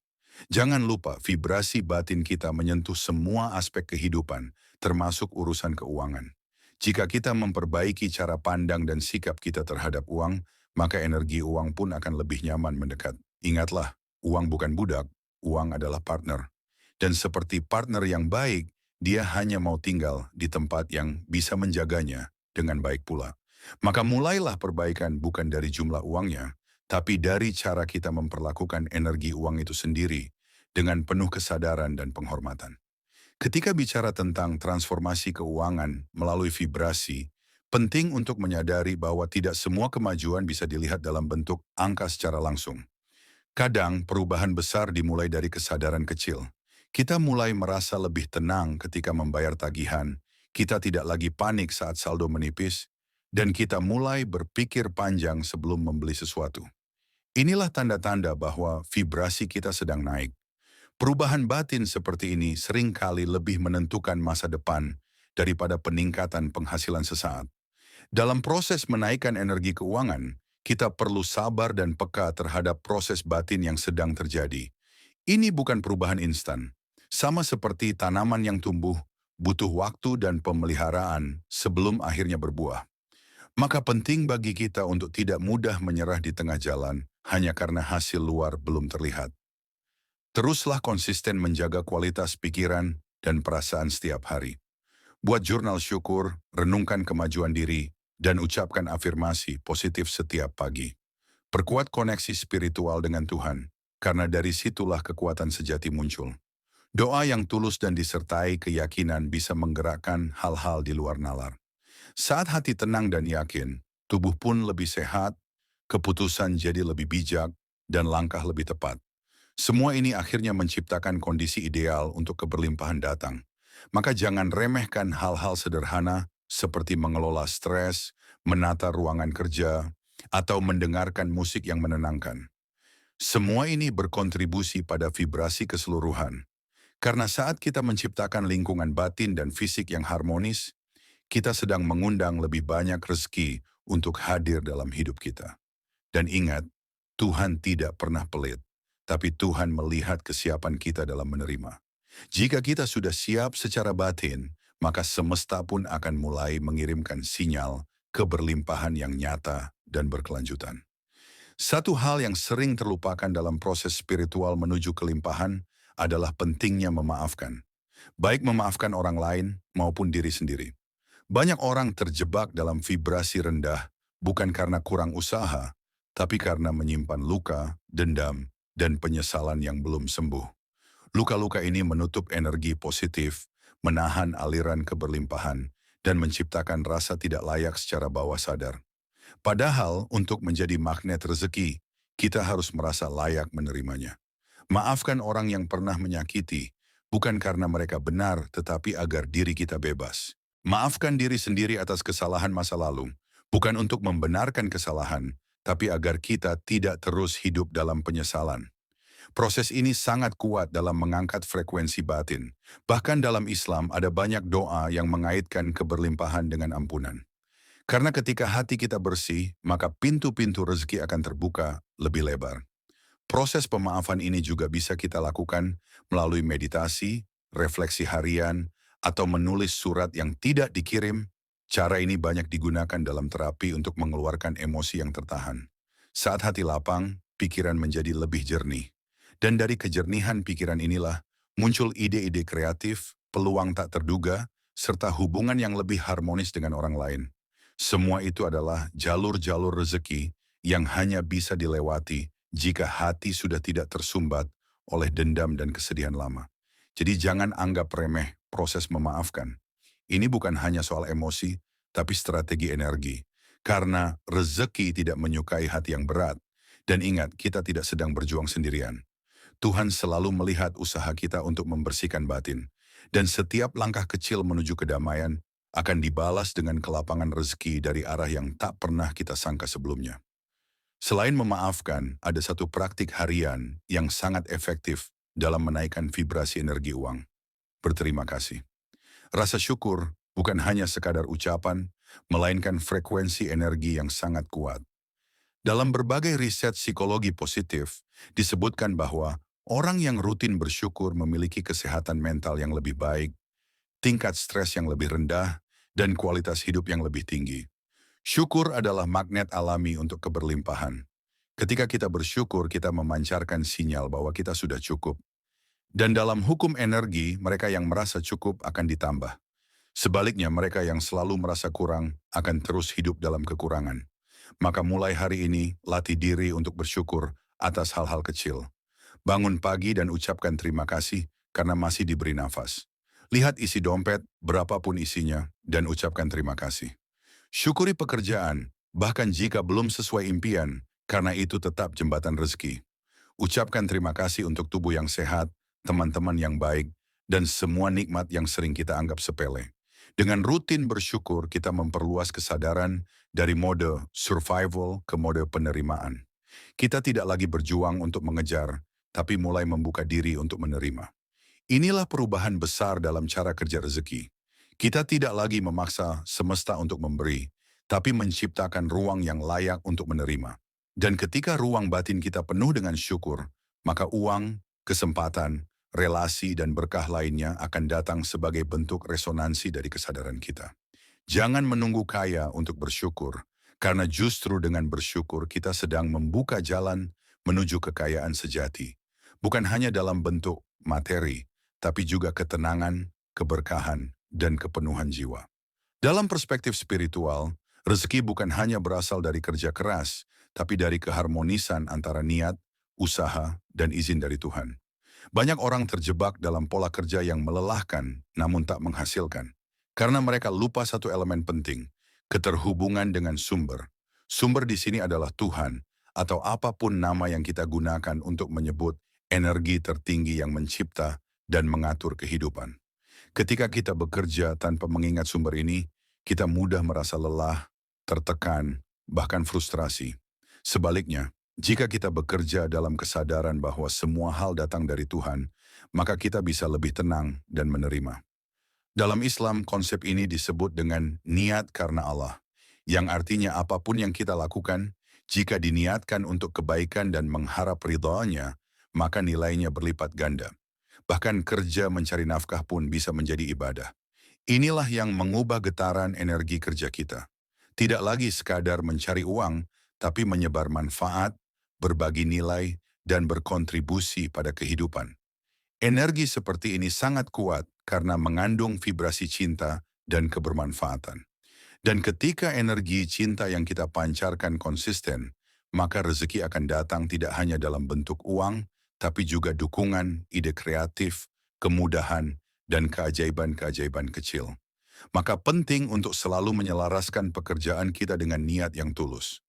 S1: Jangan lupa, vibrasi batin kita menyentuh semua aspek kehidupan, termasuk urusan keuangan. Jika kita memperbaiki cara pandang dan sikap kita terhadap uang, maka energi uang pun akan lebih nyaman mendekat. Ingatlah, uang bukan budak, uang adalah partner. Dan seperti partner yang baik, dia hanya mau tinggal di tempat yang bisa menjaganya dengan baik pula. Maka mulailah perbaikan bukan dari jumlah uangnya, tapi dari cara kita memperlakukan energi uang itu sendiri dengan penuh kesadaran dan penghormatan. Ketika bicara tentang transformasi keuangan melalui vibrasi, penting untuk menyadari bahwa tidak semua kemajuan bisa dilihat dalam bentuk angka secara langsung. Kadang perubahan besar dimulai dari kesadaran kecil. Kita mulai merasa lebih tenang ketika membayar tagihan, kita tidak lagi panik saat saldo menipis, dan kita mulai berpikir panjang sebelum membeli sesuatu. Inilah tanda-tanda bahwa vibrasi kita sedang naik. Perubahan batin seperti ini seringkali lebih menentukan masa depan daripada peningkatan penghasilan sesaat. Dalam proses menaikkan energi keuangan, kita perlu sabar dan peka terhadap proses batin yang sedang terjadi. Ini bukan perubahan instan. Sama seperti tanaman yang tumbuh, butuh waktu dan pemeliharaan sebelum akhirnya berbuah. Maka penting bagi kita untuk tidak mudah menyerah di tengah jalan hanya karena hasil luar belum terlihat. Teruslah konsisten menjaga kualitas pikiran dan perasaan setiap hari. Buat jurnal syukur, renungkan kemajuan diri, dan ucapkan afirmasi positif setiap pagi. Perkuat koneksi spiritual dengan Tuhan, karena dari situlah kekuatan sejati muncul. Doa yang tulus dan disertai keyakinan bisa menggerakkan hal-hal di luar nalar. Saat hati tenang dan yakin, tubuh pun lebih sehat, keputusan jadi lebih bijak, dan langkah lebih tepat. Semua ini akhirnya menciptakan kondisi ideal untuk keberlimpahan datang. Maka jangan remehkan hal-hal sederhana seperti mengelola stres, menata ruangan kerja, atau mendengarkan musik yang menenangkan. Semua ini berkontribusi pada vibrasi keseluruhan. Karena saat kita menciptakan lingkungan batin dan fisik yang harmonis, kita sedang mengundang lebih banyak rezeki untuk hadir dalam hidup kita. Dan ingat, Tuhan tidak pernah pelit, tapi Tuhan melihat kesiapan kita dalam menerima. Jika kita sudah siap secara batin, maka semesta pun akan mulai mengirimkan sinyal keberlimpahan yang nyata dan berkelanjutan. Satu hal yang sering terlupakan dalam proses spiritual menuju kelimpahan adalah pentingnya memaafkan. Baik memaafkan orang lain maupun diri sendiri. Banyak orang terjebak dalam vibrasi rendah bukan karena kurang usaha, tapi karena menyimpan luka, dendam, dan penyesalan yang belum sembuh. Luka-luka ini menutup energi positif, menahan aliran keberlimpahan, dan menciptakan rasa tidak layak secara bawah sadar. Padahal untuk menjadi magnet rezeki, kita harus merasa layak menerimanya. Maafkan orang yang pernah menyakiti, bukan karena mereka benar, tetapi agar diri kita bebas. Maafkan diri sendiri atas kesalahan masa lalu, bukan untuk membenarkan kesalahan, tapi agar kita tidak terus hidup dalam penyesalan. Proses ini sangat kuat dalam mengangkat frekuensi batin. Bahkan dalam Islam ada banyak doa yang mengaitkan keberlimpahan dengan ampunan. Karena ketika hati kita bersih, maka pintu-pintu rezeki akan terbuka lebih lebar. Proses pemaafan ini juga bisa kita lakukan melalui meditasi, refleksi harian, atau menulis surat yang tidak dikirim. Cara ini banyak digunakan dalam terapi untuk mengeluarkan emosi yang tertahan. Saat hati lapang, pikiran menjadi lebih jernih. Dan dari kejernihan pikiran inilah muncul ide-ide kreatif, peluang tak terduga, serta hubungan yang lebih harmonis dengan orang lain. Semua itu adalah jalur-jalur rezeki yang hanya bisa dilewati jika hati sudah tidak tersumbat oleh dendam dan kesedihan lama. Jadi jangan anggap remeh proses memaafkan. Ini bukan hanya soal emosi, tapi strategi energi. Karena rezeki tidak menyukai hati yang berat. Dan ingat, kita tidak sedang berjuang sendirian. Tuhan selalu melihat usaha kita untuk membersihkan batin. Dan setiap langkah kecil menuju kedamaian akan dibalas dengan kelapangan rezeki dari arah yang tak pernah kita sangka sebelumnya. Selain memaafkan, ada satu praktik harian yang sangat efektif dalam menaikkan vibrasi energi uang. Berterima kasih. Rasa syukur bukan hanya sekadar ucapan, melainkan frekuensi energi yang sangat kuat. Dalam berbagai riset psikologi positif, disebutkan bahwa orang yang rutin bersyukur memiliki kesehatan mental yang lebih baik, tingkat stres yang lebih rendah, dan kualitas hidup yang lebih tinggi. Syukur adalah magnet alami untuk keberlimpahan. Ketika kita bersyukur, kita memancarkan sinyal bahwa kita sudah cukup. Dan dalam hukum energi, mereka yang merasa cukup akan ditambah. Sebaliknya, mereka yang selalu merasa kurang akan terus hidup dalam kekurangan. Maka mulai hari ini, latih diri untuk bersyukur atas hal-hal kecil. Bangun pagi dan ucapkan terima kasih karena masih diberi nafas. Lihat isi dompet, berapapun isinya, dan ucapkan terima kasih. Syukuri pekerjaan, bahkan jika belum sesuai impian, karena itu tetap jembatan rezeki. Ucapkan terima kasih untuk tubuh yang sehat, teman-teman yang baik, dan semua nikmat yang sering kita anggap sepele. Dengan rutin bersyukur, kita memperluas kesadaran dari mode survival ke mode penerimaan. Kita tidak lagi berjuang untuk mengejar, tapi mulai membuka diri untuk menerima. Inilah perubahan besar dalam cara kerja rezeki. Kita tidak lagi memaksa semesta untuk memberi, tapi menciptakan ruang yang layak untuk menerima. Dan ketika ruang batin kita penuh dengan syukur, maka uang, kesempatan, relasi dan berkah lainnya akan datang sebagai bentuk resonansi dari kesadaran kita. Jangan menunggu kaya untuk bersyukur, karena justru dengan bersyukur kita sedang membuka jalan menuju kekayaan sejati. Bukan hanya dalam bentuk materi, tapi juga ketenangan, keberkahan, dan kepenuhan jiwa. Dalam perspektif spiritual, rezeki bukan hanya berasal dari kerja keras, tapi dari keharmonisan antara niat, usaha, dan izin dari Tuhan. Banyak orang terjebak dalam pola kerja yang melelahkan namun tak menghasilkan. Karena mereka lupa satu elemen penting, keterhubungan dengan sumber. Sumber di sini adalah Tuhan, atau apapun nama yang kita gunakan untuk menyebut energi tertinggi yang mencipta dan mengatur kehidupan. Ketika kita bekerja tanpa mengingat sumber ini, kita mudah merasa lelah, tertekan, bahkan frustrasi. Sebaliknya, jika kita bekerja dalam kesadaran bahwa semua hal datang dari Tuhan, maka kita bisa lebih tenang dan menerima. Dalam Islam, konsep ini disebut dengan niat karena Allah, yang artinya apapun yang kita lakukan, jika diniatkan untuk kebaikan dan mengharap ridhonya, maka nilainya berlipat ganda. Bahkan kerja mencari nafkah pun bisa menjadi ibadah. Inilah yang mengubah getaran energi kerja kita. Tidak lagi sekadar mencari uang, tapi menyebar manfaat, berbagi nilai, dan berkontribusi pada kehidupan. Energi seperti ini sangat kuat karena mengandung vibrasi cinta dan kebermanfaatan. Dan ketika energi cinta yang kita pancarkan konsisten, maka rezeki akan datang tidak hanya dalam bentuk uang, tapi juga dukungan, ide kreatif, kemudahan, dan keajaiban-keajaiban kecil. Maka penting untuk selalu menyelaraskan pekerjaan kita dengan niat yang tulus.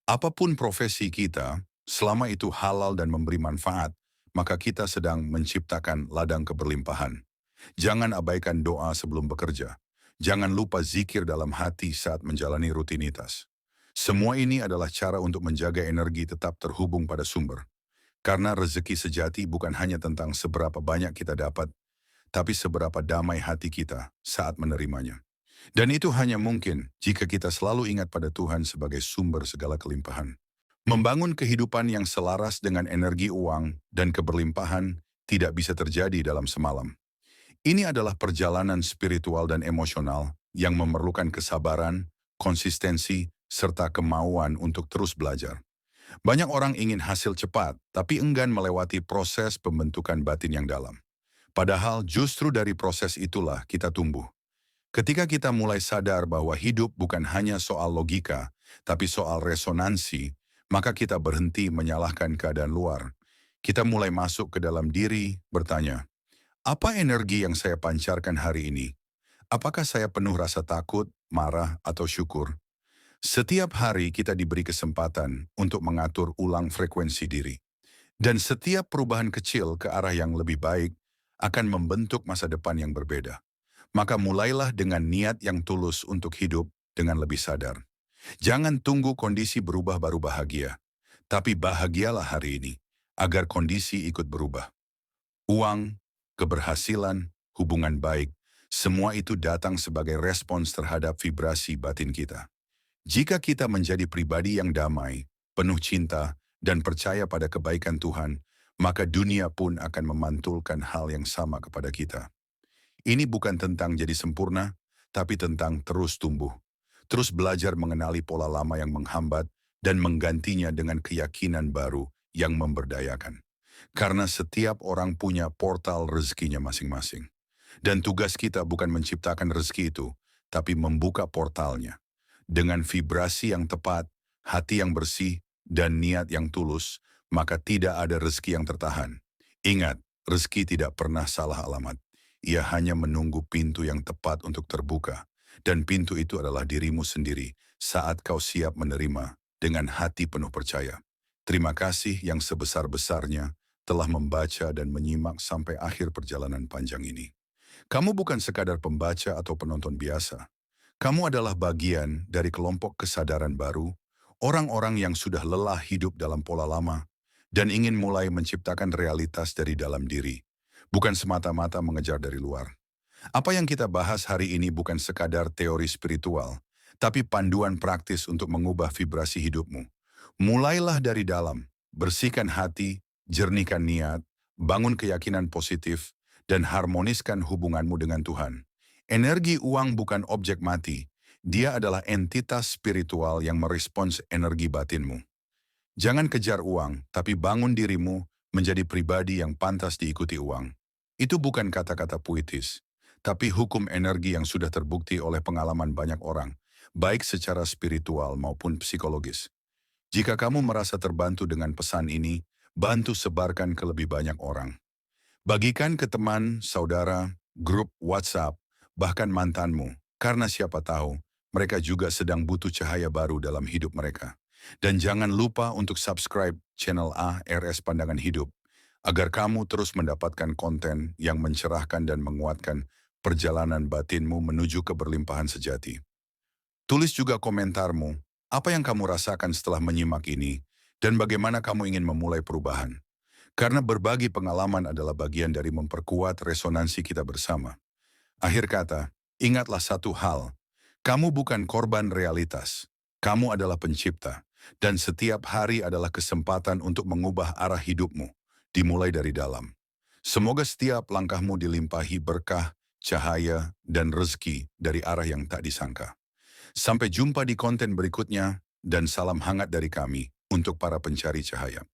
S1: Apapun profesi kita, selama itu halal dan memberi manfaat, maka kita sedang menciptakan ladang keberlimpahan. Jangan abaikan doa sebelum bekerja. Jangan lupa zikir dalam hati saat menjalani rutinitas. Semua ini adalah cara untuk menjaga energi tetap terhubung pada sumber. Karena rezeki sejati bukan hanya tentang seberapa banyak kita dapat, tapi seberapa damai hati kita saat menerimanya. Dan itu hanya mungkin jika kita selalu ingat pada Tuhan sebagai sumber segala kelimpahan. Membangun kehidupan yang selaras dengan energi uang dan keberlimpahan tidak bisa terjadi dalam semalam. Ini adalah perjalanan spiritual dan emosional yang memerlukan kesabaran, konsistensi, serta kemauan untuk terus belajar. Banyak orang ingin hasil cepat, tapi enggan melewati proses pembentukan batin yang dalam. Padahal justru dari proses itulah kita tumbuh. Ketika kita mulai sadar bahwa hidup bukan hanya soal logika, tapi soal resonansi, maka kita berhenti menyalahkan keadaan luar. Kita mulai masuk ke dalam diri, bertanya, apa energi yang saya pancarkan hari ini? Apakah saya penuh rasa takut, marah, atau syukur? Setiap hari kita diberi kesempatan untuk mengatur ulang frekuensi diri. Dan setiap perubahan kecil ke arah yang lebih baik akan membentuk masa depan yang berbeda. Maka mulailah dengan niat yang tulus untuk hidup dengan lebih sadar. Jangan tunggu kondisi berubah baru bahagia. Tapi bahagialah hari ini, agar kondisi ikut berubah. Uang, keberhasilan, hubungan baik, semua itu datang sebagai respons terhadap vibrasi batin kita. Jika kita menjadi pribadi yang damai, penuh cinta, dan percaya pada kebaikan Tuhan, maka dunia pun akan memantulkan hal yang sama kepada kita. Ini bukan tentang jadi sempurna, tapi tentang terus tumbuh. Terus belajar mengenali pola lama yang menghambat dan menggantinya dengan keyakinan baru yang memberdayakan. Karena setiap orang punya portal rezekinya masing-masing. Dan tugas kita bukan menciptakan rezeki itu, tapi membuka portalnya. Dengan vibrasi yang tepat, hati yang bersih, dan niat yang tulus, maka tidak ada rezeki yang tertahan. Ingat, rezeki tidak pernah salah alamat. Ia hanya menunggu pintu yang tepat untuk terbuka. Dan pintu itu adalah dirimu sendiri saat kau siap menerima dengan hati penuh percaya. Terima kasih yang sebesar-besarnya telah membaca dan menyimak sampai akhir perjalanan panjang ini. Kamu bukan sekadar pembaca atau penonton biasa. Kamu adalah bagian dari kelompok kesadaran baru, orang-orang yang sudah lelah hidup dalam pola lama, dan ingin mulai menciptakan realitas dari dalam diri, bukan semata-mata mengejar dari luar. Apa yang kita bahas hari ini bukan sekadar teori spiritual, tapi panduan praktis untuk mengubah vibrasi hidupmu. Mulailah dari dalam, bersihkan hati, jernihkan niat, bangun keyakinan positif, dan harmoniskan hubunganmu dengan Tuhan. Energi uang bukan objek mati, dia adalah entitas spiritual yang merespons energi batinmu. Jangan kejar uang, tapi bangun dirimu menjadi pribadi yang pantas diikuti uang. Itu bukan kata-kata puitis, tapi hukum energi yang sudah terbukti oleh pengalaman banyak orang, baik secara spiritual maupun psikologis. Jika kamu merasa terbantu dengan pesan ini, bantu sebarkan ke lebih banyak orang. Bagikan ke teman, saudara, grup WhatsApp, bahkan mantanmu, karena siapa tahu, mereka juga sedang butuh cahaya baru dalam hidup mereka. Dan jangan lupa untuk subscribe channel ARS Pandangan Hidup, agar kamu terus mendapatkan konten yang mencerahkan dan menguatkan perjalanan batinmu menuju keberlimpahan sejati. Tulis juga komentarmu, apa yang kamu rasakan setelah menyimak ini, dan bagaimana kamu ingin memulai perubahan. Karena berbagi pengalaman adalah bagian dari memperkuat resonansi kita bersama. Akhir kata, ingatlah satu hal, kamu bukan korban realitas, kamu adalah pencipta, dan setiap hari adalah kesempatan untuk mengubah arah hidupmu, dimulai dari dalam. Semoga setiap langkahmu dilimpahi berkah, cahaya, dan rezeki dari arah yang tak disangka. Sampai jumpa di konten berikutnya, dan salam hangat dari kami untuk para pencari cahaya.